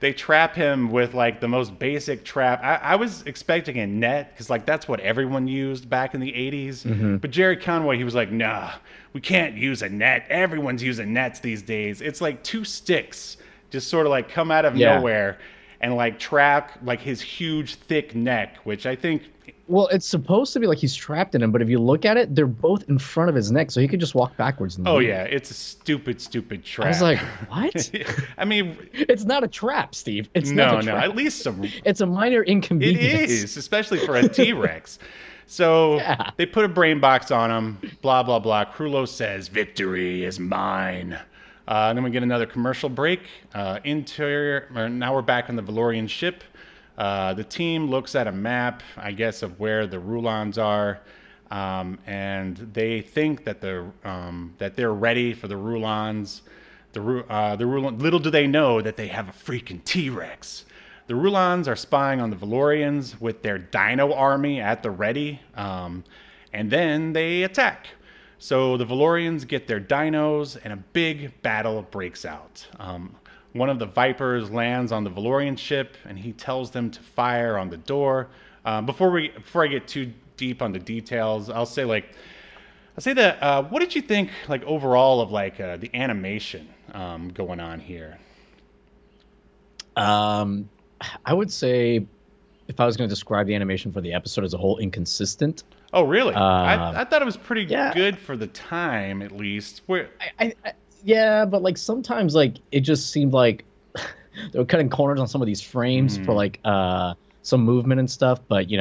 They trap him with like the most basic trap. I was expecting a net, because like that's what everyone used back in the 80s. But Jerry Conway, he was like, nah, we can't use a net. Everyone's using nets these days. It's like two sticks just sort of like come out of nowhere and like trap like his huge thick neck, which I think... Well, it's supposed to be like he's trapped in him, but if you look at it, they're both in front of his neck, so he could just walk backwards. Yeah, it's a stupid trap. I was like, what? I mean... It's not a trap, Steve. It's not a trap. At least some... It's a minor inconvenience. It is, especially for a T-Rex. So they put a brain box on him, blah, blah, blah. Krulos says, victory is mine. Then we get another commercial break. Now we're back on the Valorian ship. The team looks at a map, I guess, of where the Rulons are, and they think that they're ready for the Rulons. Little do they know that they have a freaking T-Rex. The Rulons are spying on the Valorians with their dino army at the ready, and then they attack. So the Valorians get their dinos, and a big battle breaks out. One of the Vipers lands on the Valorian ship, and he tells them to fire on the door. Before I get too deep on the details, I'll say that what did you think, like, overall of like the animation going on here? I would say, if I was going to describe the animation for the episode as a whole, inconsistent. Oh, really? I thought it was pretty good for the time, at least. Yeah, but like sometimes like it just seemed like they were cutting corners on some of these frames for like some movement and stuff. But you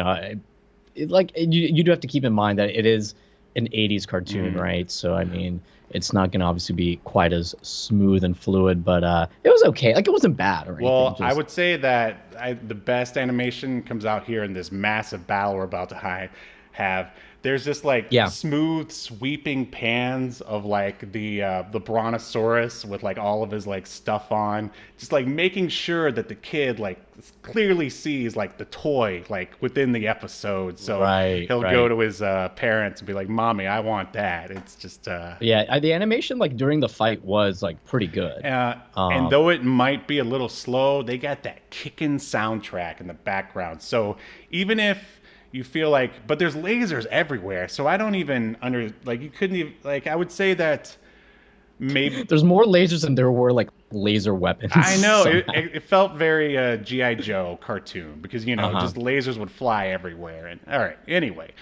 do have to keep in mind that it is an 80s cartoon, right? So I mean, it's not going to obviously be quite as smooth and fluid, but it was okay. Like it wasn't bad or anything. Well, I would say that the best animation comes out here in this massive battle we're about to have. There's just like smooth sweeping pans of like the brontosaurus with like all of his like stuff on, just like making sure that the kid like clearly sees like the toy like within the episode. So he'll go to his parents and be like, "Mommy, I want that." It's just the animation like during the fight was like pretty good. And though it might be a little slow, they got that kicking soundtrack in the background. So even if you feel like, but there's lasers everywhere, so I don't even you couldn't even, like, I would say that maybe there's more lasers than there were like laser weapons. I know, it felt very G.I. Joe cartoon, because, just lasers would fly everywhere. And all right, anyway.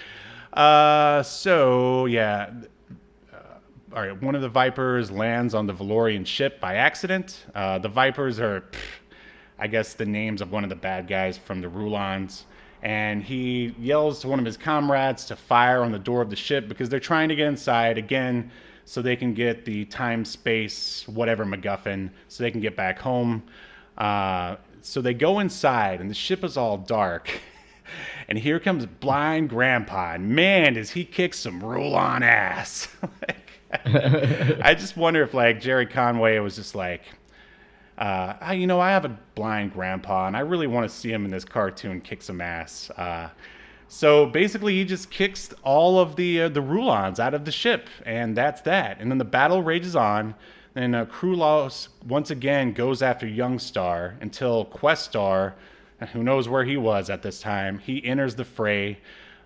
So, yeah. All right, one of the Vipers lands on the Valorian ship by accident. The Vipers are, I guess, the names of one of the bad guys from the Rulons. And he yells to one of his comrades to fire on the door of the ship because they're trying to get inside again so they can get the time, space, whatever MacGuffin, so they can get back home. So they go inside, and the ship is all dark. And here comes Blind Grandpa, and man, does he kick some Rulon ass. I just wonder if, like, Jerry Conway was just like, I have a blind grandpa, and I really want to see him in this cartoon kick some ass. So basically, he just kicks all of the Rulons out of the ship, and that's that. And then the battle rages on, and Krulos once again goes after Youngstar until Questar, who knows where he was at this time, he enters the fray.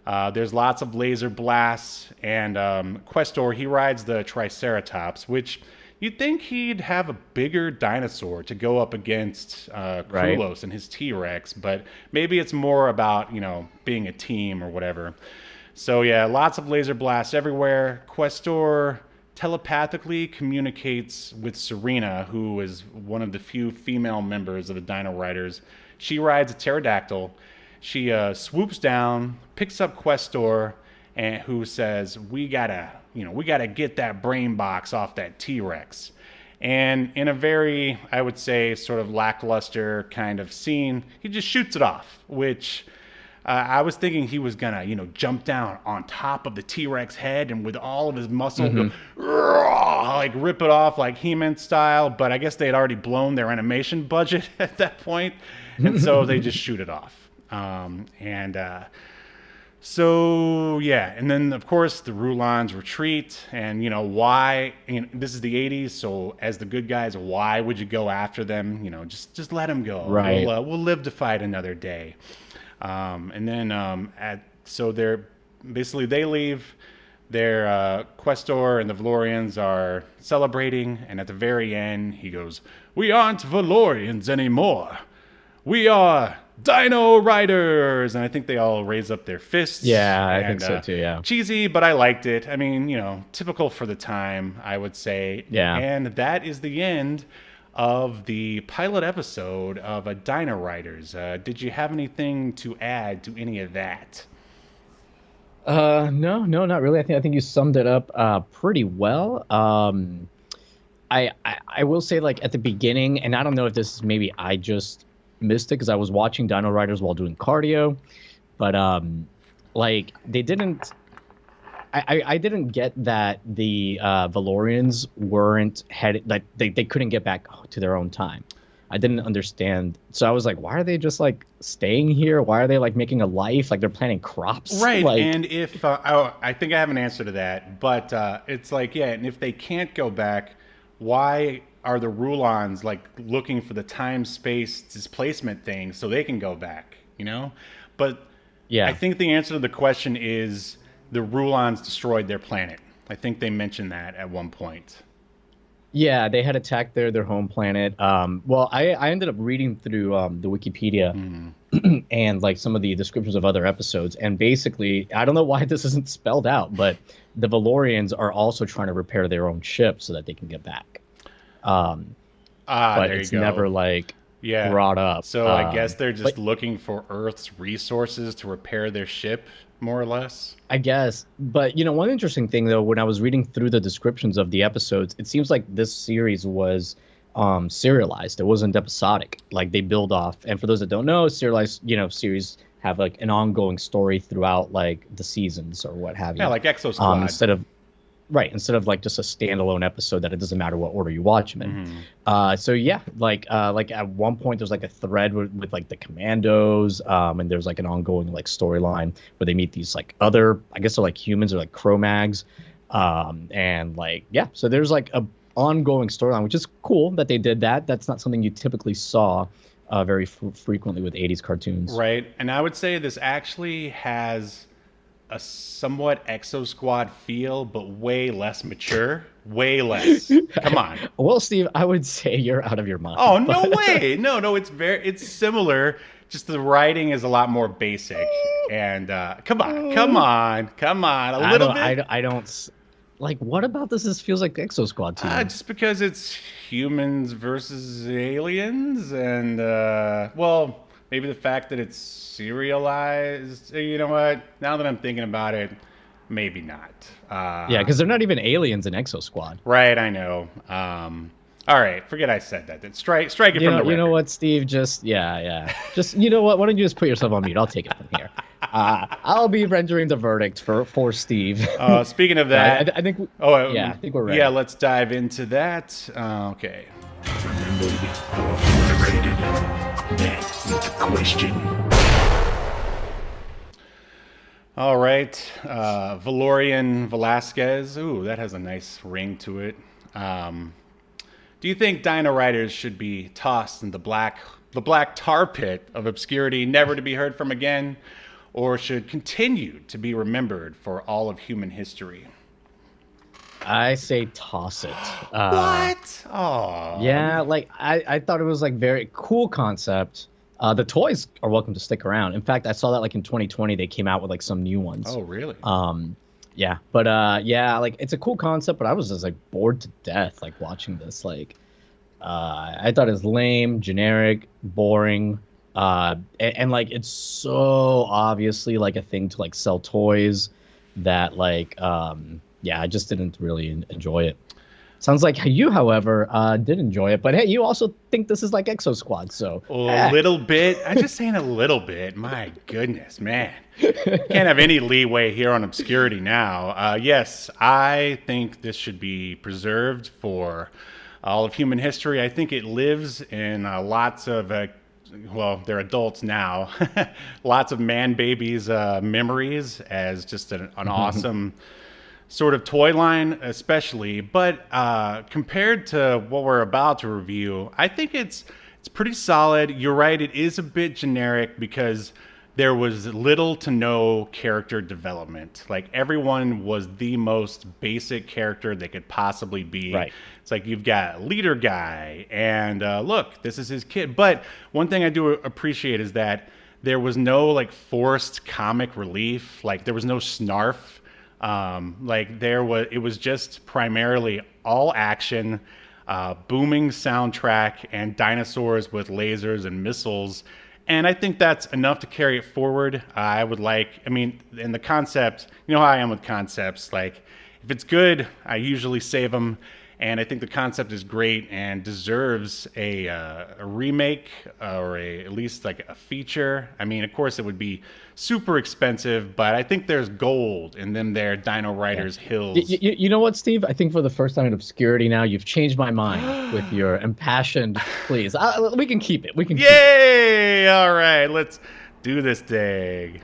There's lots of laser blasts, and Questor, he rides the Triceratops, which you'd think he'd have a bigger dinosaur to go up against Krulos and his T-Rex, but maybe it's more about, being a team or whatever. So yeah, lots of laser blasts everywhere. Questor telepathically communicates with Serena, who is one of the few female members of the Dino Riders. She rides a pterodactyl. She swoops down, picks up Questor, and who says, we gotta get that brain box off that T-Rex. And in a very, I would say, sort of lackluster kind of scene, he just shoots it off, which I was thinking he was gonna, jump down on top of the T-Rex head and with all of his muscle go, like rip it off like He-Man style, but I guess they had already blown their animation budget at that point, and so they just shoot it off. So, yeah, and then, of course, the Rulons retreat, and, why, this is the 80s, so as the good guys, why would you go after them? Just let them go. Right. We'll live to fight another day. And then, so they're, basically, they leave, their Questor and the Valorians are celebrating, and at the very end, he goes, we aren't Valorians anymore. We are Dino Riders, and I think they all raise up their fists. Yeah, I think so too, yeah. Cheesy, but I liked it. I mean, typical for the time, I would say. Yeah. And that is the end of the pilot episode of Dino Riders. Did you have anything to add to any of that? No, not really. I think you summed it up pretty well. I will say, like, at the beginning, and I don't know if this is maybe I just missed it because I was watching Dino Riders while doing cardio, but like they didn't. I didn't get that the Valorians weren't headed, like they couldn't get back to their own time. I didn't understand. So I was like, why are they just like staying here? Why are they like making a life? Like they're planting crops? Right. Like, and if I think I have an answer to that, but it's like, yeah, and if they can't go back, why are the Rulons like looking for the time-space displacement thing so they can go back, But yeah, I think the answer to the question is the Rulons destroyed their planet. I think they mentioned that at one point. Yeah, they had attacked their home planet. Well, I ended up reading through the Wikipedia and like some of the descriptions of other episodes, and basically, I don't know why this isn't spelled out, but the Valorians are also trying to repair their own ship so that they can get back. But there it's you go. never like Yeah. brought up. So I guess they're just looking for Earth's resources to repair their ship, more or less. I guess. But, one interesting thing, though, when I was reading through the descriptions of the episodes, it seems like this series was serialized. It wasn't episodic. Like, they build off. And for those that don't know, serialized, series have, like, an ongoing story throughout, like, the seasons or what have you. Yeah, like Exo Squad. Instead of like just a standalone episode that it doesn't matter what order you watch them in. So yeah, like at one point there's like a thread with like the Commandos, and there's like an ongoing like storyline where they meet these like other, I guess they're like humans or like Cro-Mags, and like yeah, so there's like a ongoing storyline, which is cool that they did that. That's not something you typically saw very frequently with 80s cartoons. Right, and I would say this actually has a somewhat Exo Squad feel, but way less mature. Way less. Come on. Well, Steve, I would say you're out of your mind. Oh, no way. No, it's similar. Just the writing is a lot more basic. And come on. A little bit. I don't. Like, what about this feels like Exo Squad to you? Just because it's humans versus aliens, and well, maybe the fact that it's serialized. You know what? Now that I'm thinking about it, maybe not. Yeah, because they're not even aliens in Exo Squad. Right, I know. All right, forget I said that. Then strike it from the record. You know what, Steve? Just you know what? Why don't you just put yourself on mute? I'll take it from here. I'll be rendering the verdict for Steve. Speaking of that, I think. I think we're ready. Yeah, let's dive into that. Okay. Remember, you're rated. That's the question. All right, Valorian Velazquez. Ooh, that has a nice ring to it. Do you think Dino Riders should be tossed in the black tar pit of obscurity, never to be heard from again, or should continue to be remembered for all of human history? I say toss it. What? Oh. Yeah, like I thought it was like very cool concept. The toys are welcome to stick around. In fact, I saw that like in 2020 they came out with like some new ones. Oh, really? Yeah, but yeah, like it's a cool concept, but I was just like bored to death like watching this. Like, I thought it was lame, generic, boring, and like it's so obviously like a thing to like sell toys that like yeah, I just didn't really enjoy it. Sounds like you, however, did enjoy it. But hey, you also think this is like Exo Squad, so a little bit. I'm just saying a little bit. My goodness, man. Can't have any leeway here on Obscurity Now. Yes, I think this should be preserved for all of human history. I think it lives in lots of, well, they're adults now, lots of man babies' memories as just an awesome sort of toy line, especially. But compared to what we're about to review, I think it's pretty solid. You're right, it is a bit generic because there was little to no character development. Like, everyone was the most basic character they could possibly be. Right. It's like you've got leader guy, and look, this is his kid. But one thing I do appreciate is that there was no like forced comic relief. Like, there was no snarf. It was just primarily all action, booming soundtrack, and dinosaurs with lasers and missiles. And I think that's enough to carry it forward. In the concept, you know how I am with concepts. Like, if it's good, I usually save them. And I think the concept is great and deserves a remake or at least like a feature. I mean, of course, it would be super expensive, but I think there's gold in them there Dino Riders hills. You know what, Steve? I think for the first time in Obscurity Now, you've changed my mind with your impassioned pleas. We can keep it. We can. Yay! All right, let's do this thing.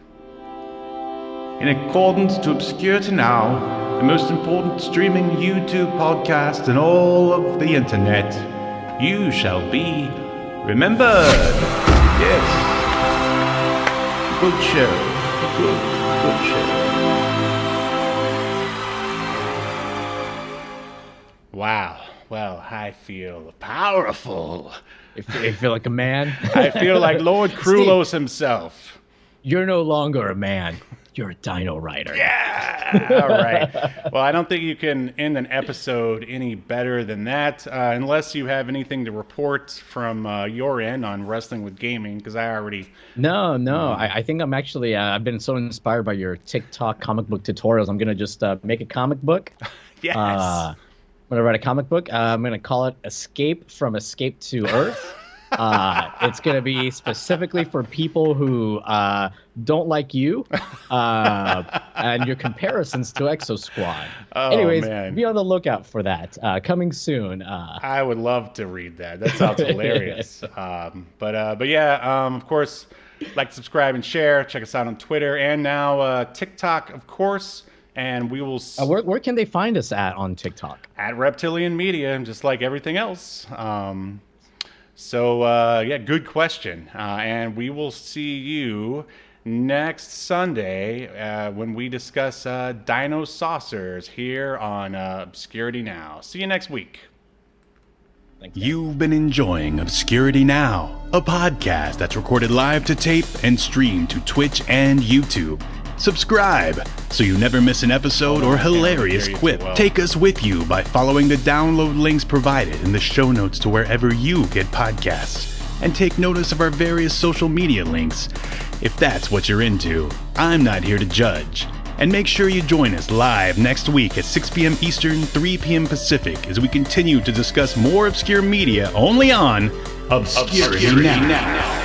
In accordance to Obscurity Now, the most important streaming YouTube podcast in all of the internet, you shall be remembered. Yes. Good show. Good show. Wow. well, I feel powerful. You feel like a man? I feel like Lord Krulos himself. You're no longer a man. You're a Dino Rider. Yeah. All right. Well, I don't think you can end an episode any better than that, unless you have anything to report from your end on Wrestling with Gaming, because I already... No. I think I'm actually... I've been so inspired by your TikTok comic book tutorials. I'm going to just make a comic book. Yes. I'm going to write a comic book. I'm going to call it Escape from Escape to Earth. It's going to be specifically for people who don't like you and your comparisons to Exo Squad. Anyways, man. be on the lookout for that. Coming soon. I would love to read that. That sounds hilarious. But yeah, of course, like, subscribe, and share. Check us out on Twitter and now TikTok, of course. And we will... Where can they find us on TikTok? At Reptilian Media, just like everything else. So, yeah, good question. And we will see you next Sunday when we discuss Dinosaurs here on Obscurity Now. See you next week. You've been enjoying Obscurity Now, a podcast that's recorded live to tape and streamed to Twitch and YouTube. Subscribe so you never miss an episode or hilarious quip. Take us with you by following the download links provided in the show notes to wherever you get podcasts. And take notice of our various social media links. If that's what you're into, I'm not here to judge. And make sure you join us live next week at 6 p.m. Eastern, 3 p.m. Pacific as we continue to discuss more obscure media only on Obscurity Now.